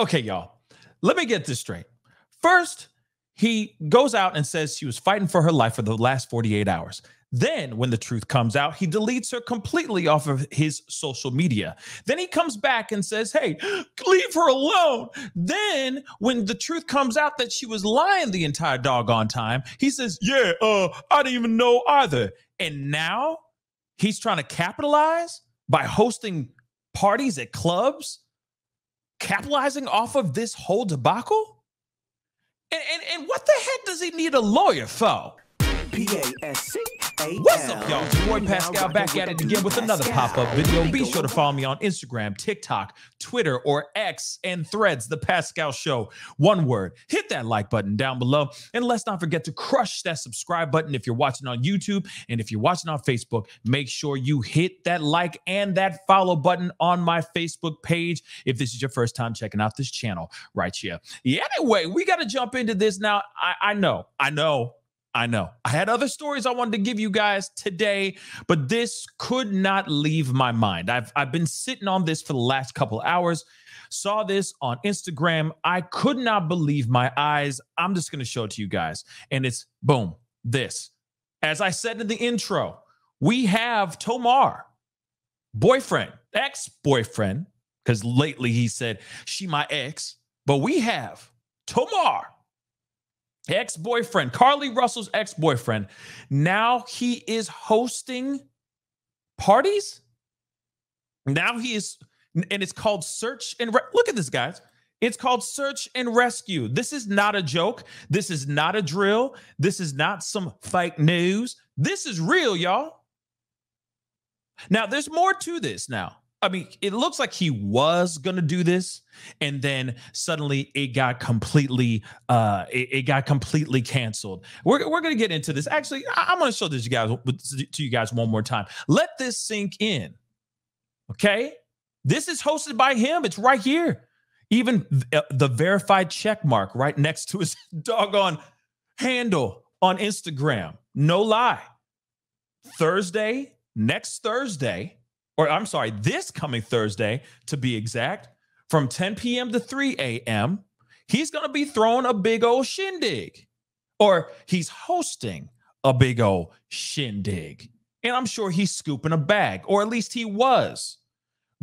Okay, y'all, let me get this straight. First, he goes out and says she was fighting for her life for the last 48 hours. Then, when the truth comes out, he deletes her completely off of his social media. Then he comes back and says, hey, leave her alone. Then, when the truth comes out that she was lying the entire doggone time, he says, yeah, I didn't even know either. And now he's trying to capitalize by hosting parties at clubs, capitalizing off of this whole debacle? And what the heck does he need a lawyer for? P-A-S-C-A-L. What's up, y'all? It's your boy Pascal back at it again with another pop-up video. Be sure to follow me on Instagram, TikTok, Twitter, or X, and Threads, The Pascal Show. One word. Hit that like button down below. And let's not forget to crush that subscribe button if you're watching on YouTube. And if you're watching on Facebook, make sure you hit that like and that follow button on my Facebook page if this is your first time checking out this channel right here. Yeah, anyway, we got to jump into this now. I know. I had other stories I wanted to give you guys today, but this could not leave my mind. I've been sitting on this for the last couple hours, saw this on Instagram. I could not believe my eyes. I'm just going to show it to you guys. And it's boom, this. As I said in the intro, we have Tomar, boyfriend, ex-boyfriend, because lately he said, she my ex, but we have Tomar, ex-boyfriend, Carlee Russell's ex-boyfriend. Now he is hosting parties. Now he is, and it's called Search and look at this, guys. It's called Search and Rescue. This is not a joke. This is not a drill. This is not some fake news. This is real, y'all. Now, there's more to this now. I mean, it looks like he was going to do this, and then suddenly it got completely canceled. We're going to get into this. Actually, I'm going to show this to you guys one more time. Let this sink in. Okay? This is hosted by him. It's right here. Even the verified check mark right next to his doggone handle on Instagram. No lie. Next Thursday, or I'm sorry, this coming Thursday, to be exact, from 10 p.m. to 3 a.m., he's going to be throwing a big old shindig, or he's hosting a big old shindig. And I'm sure he's scooping a bag, or at least he was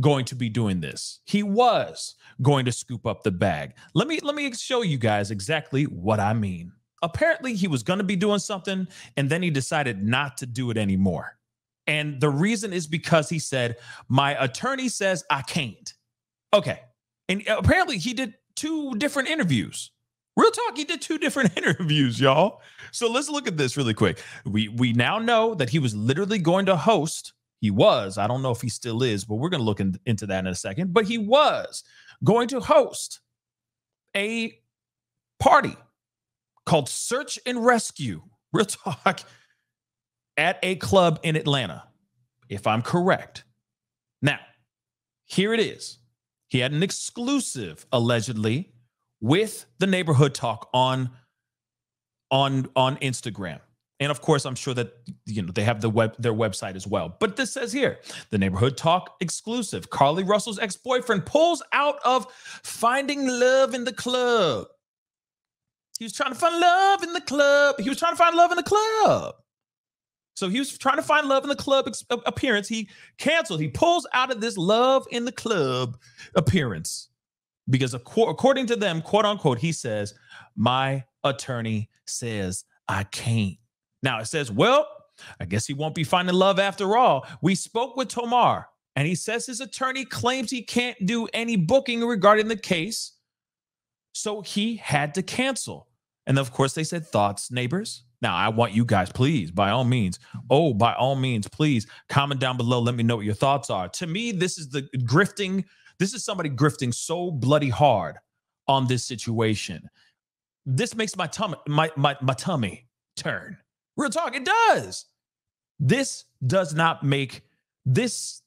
going to be doing this. He was going to scoop up the bag. Let me show you guys exactly what I mean. Apparently, he was going to be doing something, and then he decided not to do it anymore. And the reason is because he said, my attorney says I can't. Okay. And apparently he did 2 different interviews. Real talk, he did 2 different interviews, y'all. So let's look at this really quick. We now know that he was literally going to host. He was. I don't know if he still is, but we're going to look into that in a second. But he was going to host a party called Search and Rescue. Real talk. At a club in Atlanta, if I'm correct. Now, here it is. He had an exclusive, allegedly, with the Neighborhood Talk on Instagram. And of course, I'm sure that they have their website as well. But this says here, the Neighborhood Talk exclusive. Carlee Russell's ex-boyfriend pulls out of finding love in the club. He was trying to find love in the club. So he was trying to find love in the club appearance. He canceled. He pulls out of this love in the club appearance because according to them, quote unquote, he says, my attorney says I can't. Now it says, well, I guess he won't be finding love after all. We spoke with Tomar and he says his attorney claims he can't do any booking regarding the case. So he had to cancel. And of course they said, thoughts, neighbors? Now, I want you guys, please, by all means, please comment down below. Let me know what your thoughts are. To me, this is the grifting. This is somebody grifting so bloody hard on this situation. This makes my tummy turn. Real talk, it does. This does not make this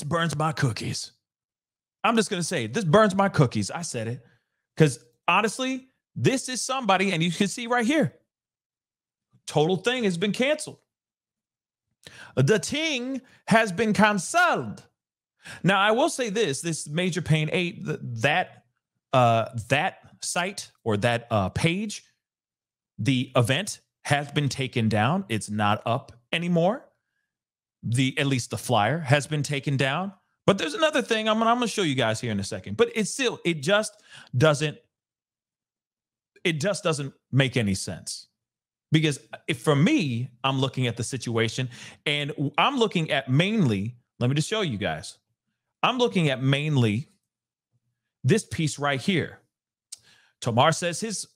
burns my cookies. I'm just going to say, this burns my cookies. I said it because honestly, this is somebody, and you can see right here, total thing has been canceled. The thing has been canceled. Now, I will say this Major Pain 8, that site or that page, the event has been taken down. It's not up anymore. At least the flyer has been taken down. But there's another thing I'm going to show you guys here in a second. But it just doesn't make any sense. Because for me, I'm looking at the situation and I'm looking at mainly, let me just show you guys. I'm looking at mainly this piece right here. Tomar says his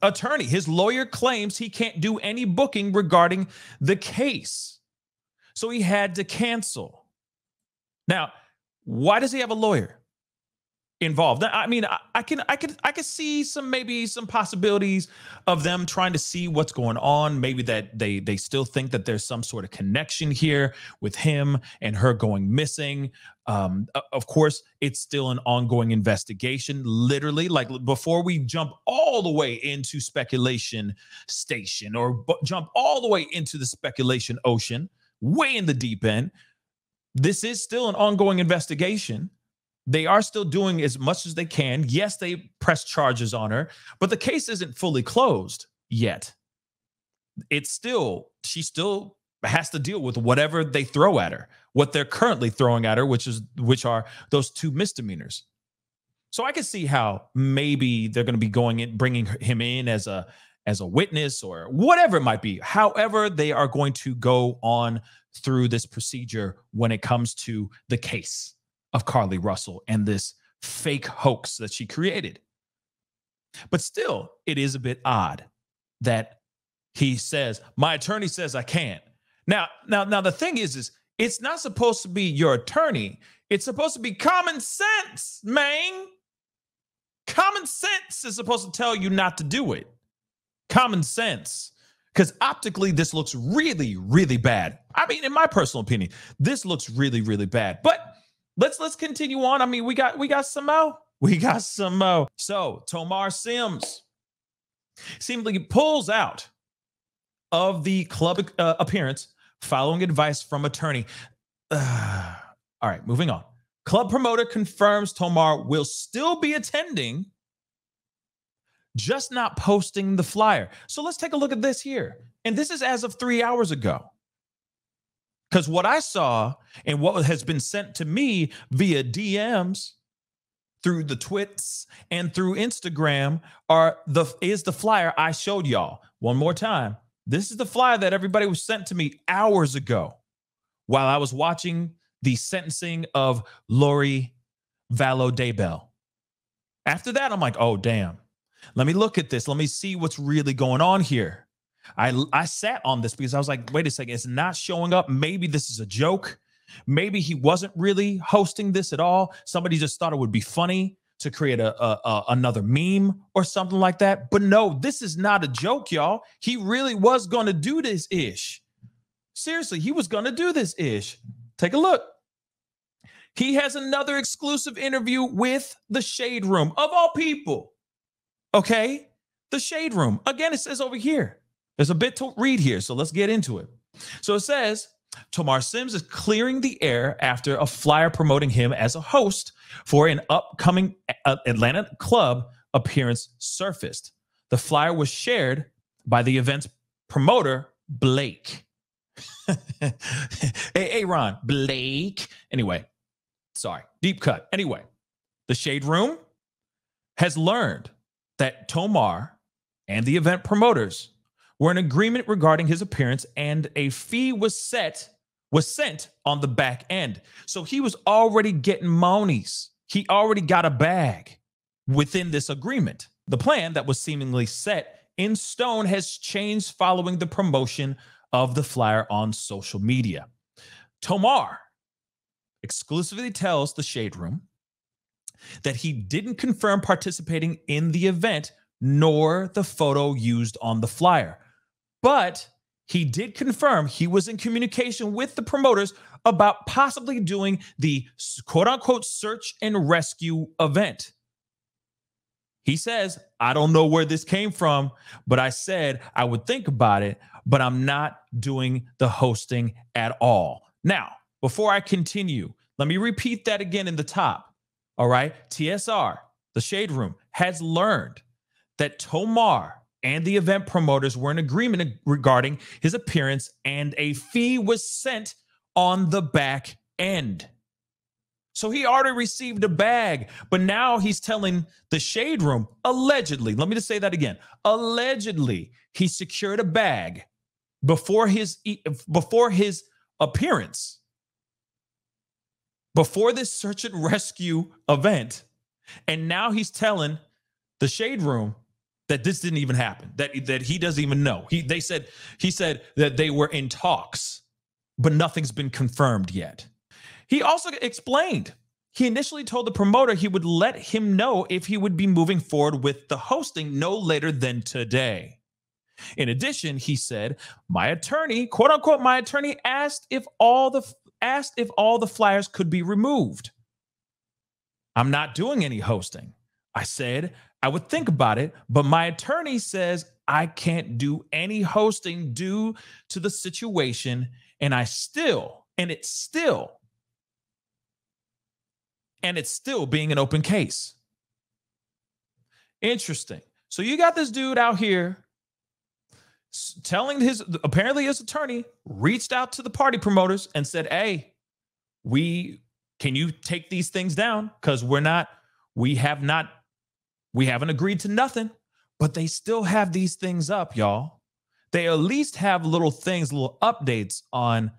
attorney, his lawyer claims he can't do any booking regarding the case. So he had to cancel. Now, why does he have a lawyer involved? I mean, I can see maybe some possibilities of them trying to see what's going on. Maybe that they still think that there's some sort of connection here with him and her going missing. Of course, it's still an ongoing investigation. Literally, like before we jump all the way into speculation station or jump all the way into the speculation ocean, way in the deep end, this is still an ongoing investigation. They are still doing as much as they can. Yes, they press charges on her, but the case isn't fully closed yet. She still has to deal with whatever they throw at her, what they're currently throwing at her, which are those 2 misdemeanors. So I can see how maybe they're going to be going in, bringing him in as a witness or whatever it might be. However, they are going to go on through this procedure when it comes to the case of Carlee Russell and this fake hoax that she created. But still, it is a bit odd that he says, my attorney says I can't. Now the thing is it's not supposed to be your attorney. It's supposed to be common sense, man. Common sense is supposed to tell you not to do it. Common sense. Because optically, this looks really, really bad. I mean, in my personal opinion, this looks really, really bad. But let's continue on. I mean, we got some more. We got some more. So Tomar Sims seemingly pulls out of the club appearance following advice from attorney. All right, moving on. Club promoter confirms Tomar will still be attending, just not posting the flyer. So let's take a look at this here. And this is as of 3 hours ago. Because what I saw and what has been sent to me via DMs through the twits and through Instagram is the flyer I showed y'all. One more time. This is the flyer that everybody was sent to me hours ago while I was watching the sentencing of Lori Vallow Daybell. After that, I'm like, oh, damn. Let me look at this. Let me see what's really going on here. I sat on this because I was like, wait a second, it's not showing up. Maybe this is a joke. Maybe he wasn't really hosting this at all. Somebody just thought it would be funny to create another meme or something like that. But no, this is not a joke, y'all. He really was going to do this ish. Seriously, he was going to do this ish. Take a look. He has another exclusive interview with the Shade Room, of all people. Okay? The Shade Room. Again, it says over here. There's a bit to read here, so let's get into it. So it says, Tomar Sims is clearing the air after a flyer promoting him as a host for an upcoming Atlanta club appearance surfaced. The flyer was shared by the event's promoter, Blake. hey, Ron, Blake. Anyway, sorry, deep cut. Anyway, the Shade Room has learned that Tomar and the event promoters were in agreement regarding his appearance, and a fee was sent on the back end. So he was already getting monies. He already got a bag within this agreement. The plan that was seemingly set in stone has changed following the promotion of the flyer on social media. Tomar exclusively tells the Shade Room that he didn't confirm participating in the event nor the photo used on the flyer. But he did confirm he was in communication with the promoters about possibly doing the quote-unquote search and rescue event. He says, I don't know where this came from, but I said I would think about it, but I'm not doing the hosting at all. Now, before I continue, Let me repeat that again in the top. All right. TSR, the Shade Room, has learned that Tomar and the event promoters were in agreement regarding his appearance, and a fee was sent on the back end. So he already received a bag, but now he's telling the Shade Room, allegedly, let me just say that again, allegedly, he secured a bag before his appearance, before this search and rescue event, and now he's telling the Shade Room that this didn't even happen, that he doesn't even know. He said that they were in talks, but nothing's been confirmed yet. He also explained he initially told the promoter he would let him know if he would be moving forward with the hosting no later than today. In addition, he said, my attorney, quote unquote, my attorney asked if all the flyers could be removed. I'm not doing any hosting. I said I would think about it, but my attorney says I can't do any hosting due to the situation, and it's still being an open case. Interesting. So you got this dude out here telling apparently his attorney reached out to the party promoters and said, hey, can you take these things down? Because we haven't agreed to nothing, but they still have these things up, y'all. They at least have little things, little updates on.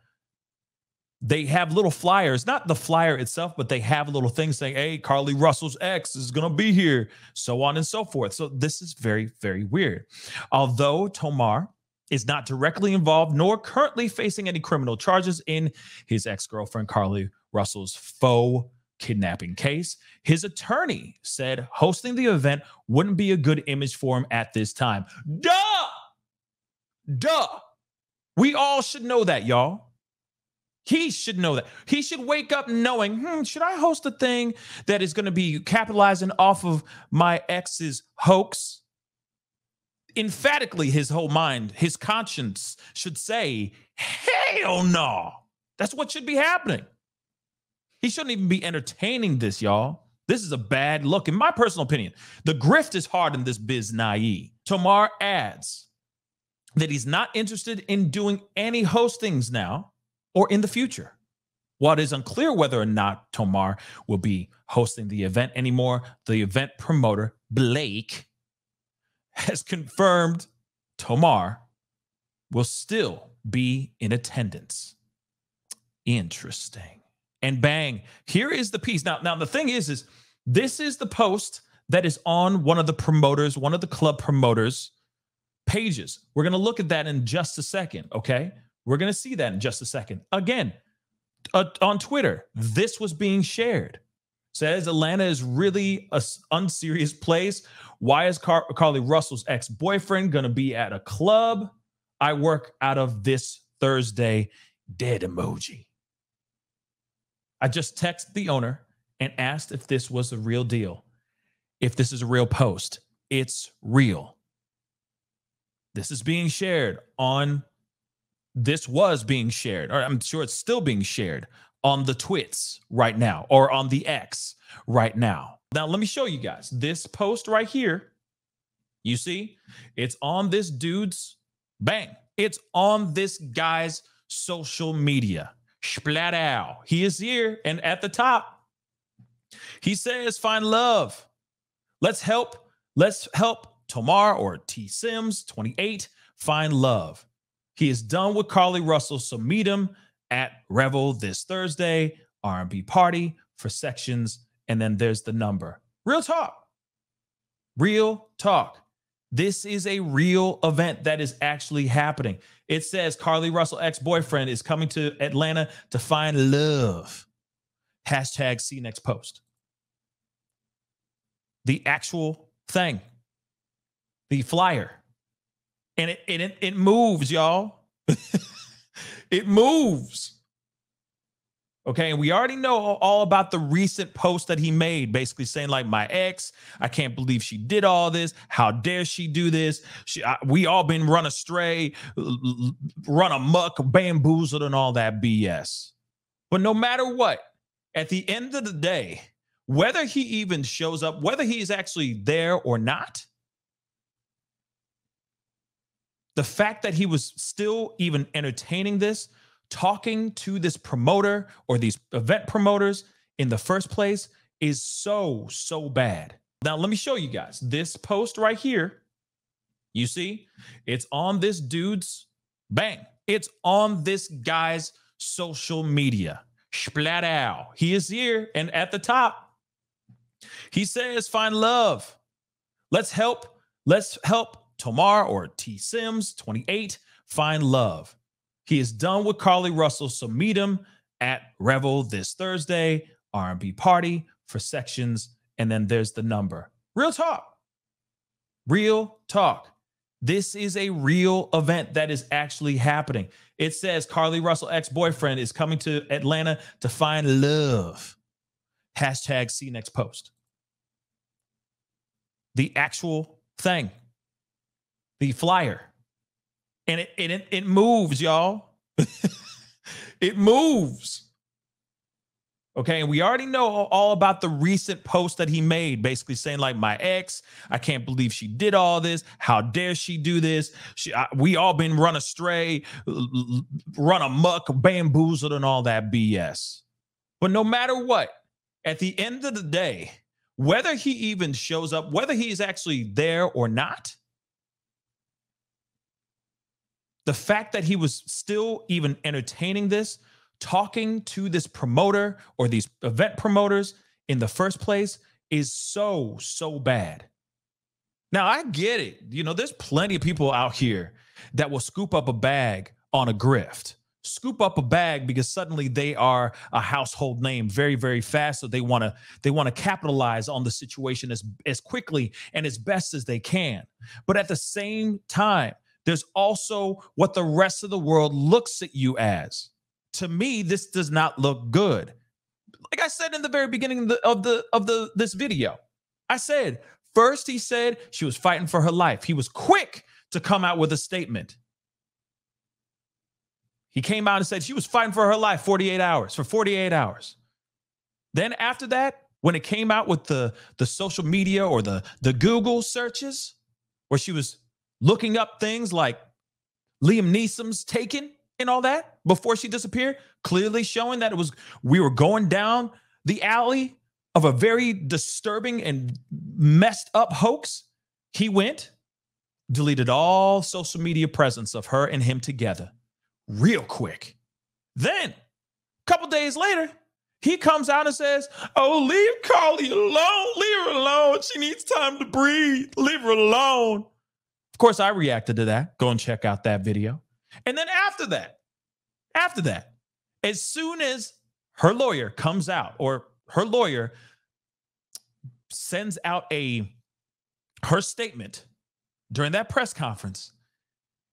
They have little flyers, not the flyer itself, but they have little things saying, hey, Carlee Russell's ex is going to be here, so on and so forth. So this is very, very weird. Although Tomar is not directly involved nor currently facing any criminal charges in his ex-girlfriend Carlee Russell's faux kidnapping case, his attorney said hosting the event wouldn't be a good image for him at this time. Duh. We all should know that, y'all. He should know that. He should wake up knowing, should I host a thing that is going to be capitalizing off of my ex's hoax? Emphatically, his whole mind, his conscience should say, hell no. That's what should be happening. He shouldn't even be entertaining this, y'all. This is a bad look, in my personal opinion. The grift is hard in this biz naive. Tomar adds that he's not interested in doing any hostings now or in the future. While it is unclear whether or not Tomar will be hosting the event anymore, the event promoter, Blake, has confirmed Tomar will still be in attendance. Interesting. And bang, here is the piece. Now the thing is this is the post that is on one of the promoters, one of the club promoters' pages. We're going to look at that in just a second, okay? We're going to see that in just a second. Again, on Twitter, this was being shared. Says Atlanta is really an unserious place. Why is Carlee Russell's ex-boyfriend going to be at a club? I work out of this Thursday. Dead emoji. I just texted the owner and asked if this was a real deal. If this is a real post. It's real. This is being shared on... This was being shared, or I'm sure it's still being shared on the twits right now, or on the X right now. Now, let me show you guys this post right here. You see, it's on this dude's, bang, it's on this guy's social media. Splat out. He is here, and at the top, he says, find love. Let's help Tomar, or T Sims 28, find love. He is done with Carlee Russell, so meet him at Revel this Thursday, R&B party for sections, and then there's the number. Real talk. Real talk. This is a real event that is actually happening. It says Carlee Russell ex-boyfriend is coming to Atlanta to find love. Hashtag see next post. The actual thing. The flyer. And it moves, y'all. It moves. Okay, and we already know all about the recent post that he made, basically saying like, my ex, I can't believe she did all this. How dare she do this? We all been run astray, run amok, bamboozled, and all that BS. But no matter what, At the end of the day, whether he even shows up, whether he is actually there or not, the fact that he was still even entertaining this, talking to this promoter or these event promoters in the first place is so, so bad. Now, let me show you guys this post right here. You see, it's on this dude's it's on this guy's social media. Splat out. He is here. And at the top, he says, find love. Let's help Tomar or T Sims 28 find love. He is done with Carlee Russell, so meet him at Revel this Thursday, R&B party for sections, and then there's the number. Real talk. Real talk. This is a real event that is actually happening. It says Carlee Russell ex-boyfriend is coming to Atlanta to find love. Hashtag see next post. The actual thing. The flyer. And it moves, y'all. It moves. Okay, and we already know all about the recent post that he made, basically saying like, my ex, I can't believe she did all this. How dare she do this? We all been run astray, run amok, bamboozled, and all that BS. But no matter what, at the end of the day, whether he even shows up, whether he is actually there or not, the fact that he was still even entertaining this, talking to this promoter or these event promoters in the first place is so, so bad. Now, I get it. You know, there's plenty of people out here that will scoop up a bag on a grift, scoop up a bag because suddenly they are a household name very, very fast. So they want to capitalize on the situation as quickly and as best as they can. But at the same time, there's also what the rest of the world looks at you as. To me, this does not look good. Like I said in the very beginning of this video, I said, first he said she was fighting for her life. He was quick to come out with a statement. He came out and said she was fighting for her life for 48 hours. Then after that, when it came out with the social media or the Google searches, where she was looking up things like Liam Neeson's Taken and all that before she disappeared, clearly showing that we were going down the alley of a very disturbing and messed up hoax. He went, deleted all social media presence of her and him together real quick. Then a couple days later, he comes out and says, oh, leave Carlee alone. Leave her alone. She needs time to breathe. Leave her alone. Of course, I reacted to that. Go and check out that video. And then after that, as soon as her lawyer comes out, or her lawyer sends out her statement during that press conference,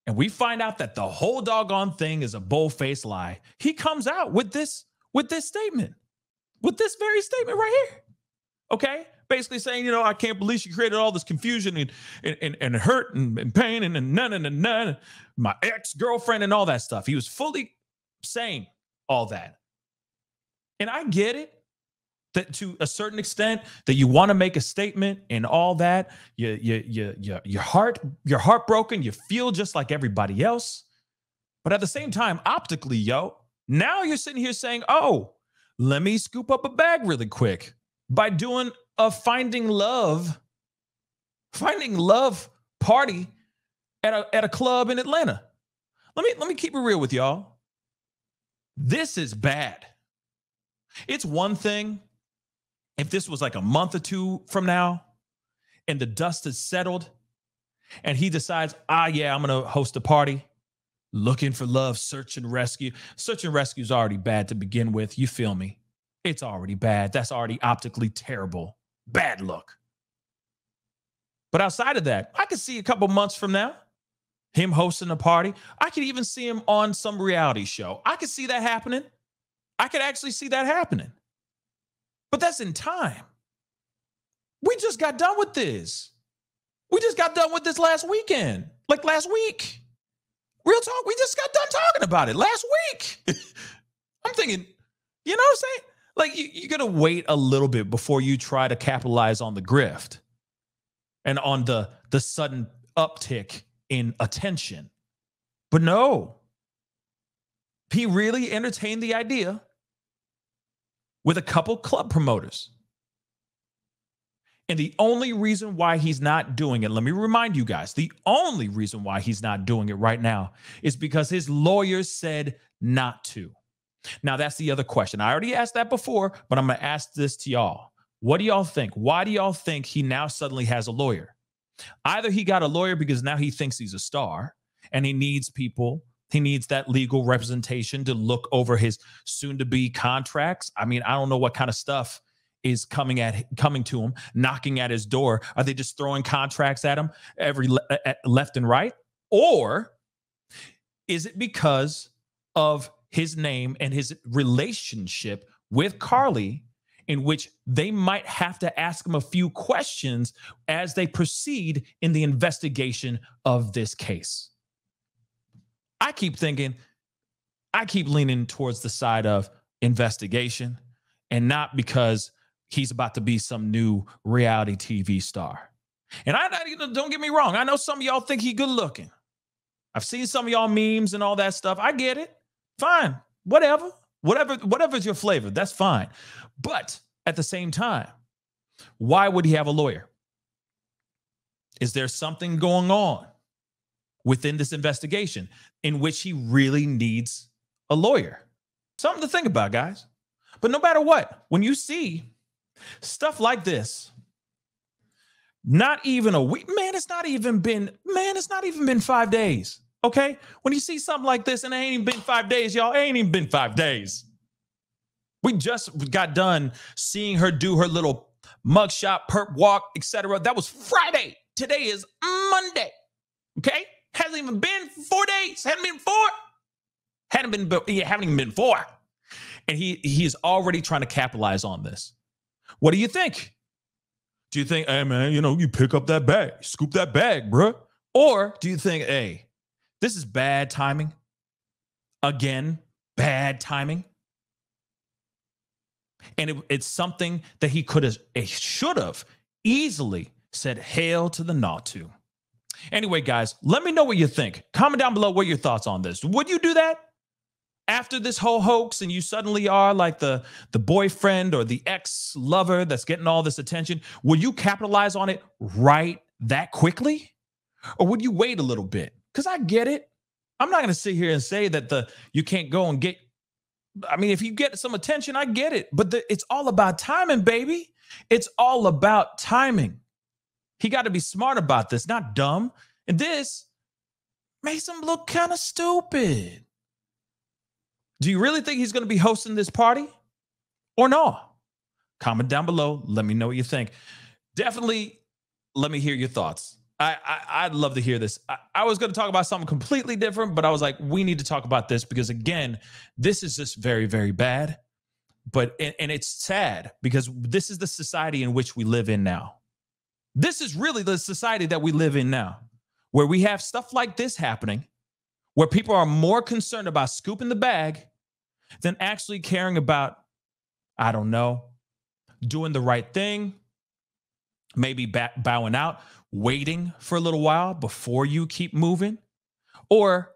and we find out that the whole doggone thing is a bold-faced lie, he comes out with this statement, with this very statement right here. Okay? Basically saying, you know, I can't believe she created all this confusion and hurt and pain and none, my ex-girlfriend and all that stuff. He was fully saying all that. And I get it, that to a certain extent that you want to make a statement and all that, your heartbroken, you feel just like everybody else. But at the same time, optically, now you're sitting here saying, oh, let me scoop up a bag really quick by doing a finding love party at a club in Atlanta. Let me keep it real with y'all. This is bad. It's one thing if this was like a month or two from now and the dust has settled and he decides, I'm going to host a party, looking for love, search and rescue. Search and rescue is already bad to begin with. You feel me? It's already bad. That's already optically terrible. Bad look. But outside of that, I could see a couple months from now, him hosting a party. I could even see him on some reality show. I could see that happening. I could actually see that happening. But that's in time. We just got done with this. We just got done with this last weekend. Like last week. Real talk, we just got done talking about it last week. I'm thinking, you know what I'm saying? Like you're going to wait a little bit before you try to capitalize on the grift and on the sudden uptick in attention. But no, he really entertained the idea with a couple club promoters. And the only reason why he's not doing it, let me remind you guys, the only reason why he's not doing it right now is because his lawyers said not to. Now, that's the other question. I already asked that before, but I'm going to ask this to y'all. What do y'all think? Why do y'all think he now suddenly has a lawyer? Either he got a lawyer because now he thinks he's a star and he needs people. He needs that legal representation to look over his soon-to-be contracts. I mean, I don't know what kind of stuff is coming to him, knocking at his door. Are they just throwing contracts at him left and right? Or is it because of his name and his relationship with Carlee, in which they might have to ask him a few questions as they proceed in the investigation of this case? I keep leaning towards the side of investigation, and not because he's about to be some new reality TV star. And don't get me wrong. I know some of y'all think he good looking. I've seen some of y'all memes and all that stuff. I get it. Fine. Whatever's your flavor, that's fine. But at the same time, why would he have a lawyer? Is there something going on within this investigation in which he really needs a lawyer? Something to think about, guys. But no matter what, when you see stuff like this, not even a week, it's not even been 5 days. Okay. When you see something like this and it ain't even been 5 days, y'all, it ain't even been 5 days. We just got done seeing her do her little mugshot, perp walk, etc. That was Friday. Today is Monday. Okay. Hasn't even been 4 days. Haven't even been 4. And he's already trying to capitalize on this. What do you think? Do you think, hey, man, you pick up that bag, scoop that bag, bro? Or do you think, hey, this is bad timing? Again, bad timing. And it's something that he should have easily said hail to the gnaw to. Anyway, guys, let me know what you think. Comment down below what your thoughts on this. Would you do that? After this whole hoax and you suddenly are like the boyfriend or the ex-lover that's getting all this attention, will you capitalize on it right that quickly? Or would you wait a little bit? Because I get it. I'm not going to sit here and say that you can't go and get, if you get some attention, I get it. But it's all about timing, baby. It's all about timing. He got to be smart about this, not dumb. And this makes him look kind of stupid. Do you really think he's going to be hosting this party or no? Comment down below. Let me know what you think. Definitely let me hear your thoughts. I'd love to hear this. I was going to talk about something completely different, but I was like, we need to talk about this because, again, this is just very, very bad. And it's sad because this is the society in which we live in now. This is really the society that we live in now, where we have stuff like this happening, where people are more concerned about scooping the bag than actually caring about, I don't know, doing the right thing, maybe bowing out, waiting for a little while before you keep moving. Or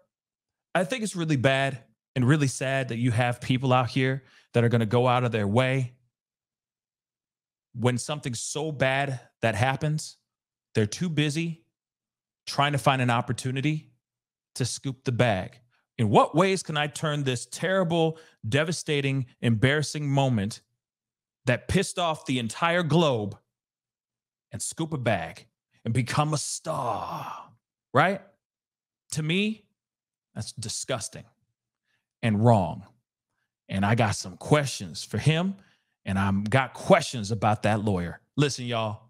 I think it's really bad and really sad that you have people out here that are going to go out of their way. When something so bad that happens, they're too busy trying to find an opportunity to scoop the bag. In what ways can I turn this terrible, devastating, embarrassing moment that pissed off the entire globe and scoop a bag and become a star, right? To me, that's disgusting and wrong. And I got some questions for him, and I've got questions about that lawyer. Listen, y'all,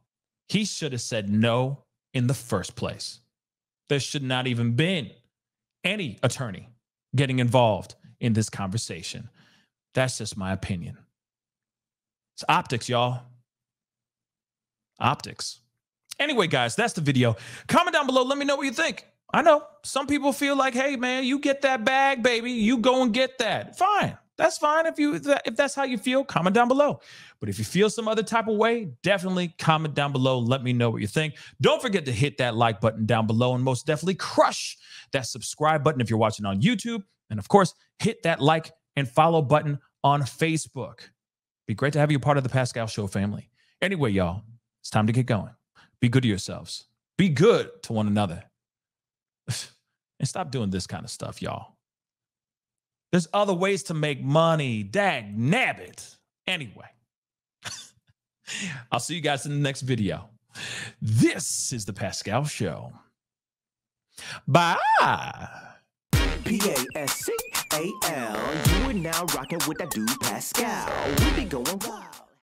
he should have said no in the first place. There should not even been any attorney getting involved in this conversation. That's just my opinion. It's optics, y'all. Optics. Anyway, guys, that's the video. Comment down below. Let me know what you think. I know some people feel like, hey, man, you get that bag, baby. You go and get that. Fine. That's fine if that's how you feel, comment down below. But if you feel some other type of way, definitely comment down below. Let me know what you think. Don't forget to hit that like button down below and most definitely crush that subscribe button if you're watching on YouTube. And of course, hit that like and follow button on Facebook. Be great to have you part of the Pascal Show family. Anyway, y'all, it's time to get going. Be good to yourselves. Be good to one another. And stop doing this kind of stuff, y'all. There's other ways to make money. Dag nabbit. Anyway, I'll see you guys in the next video. This is the Pascal Show. Bye. Pascal. You are now rocking with that dude Pascal. We be going wild.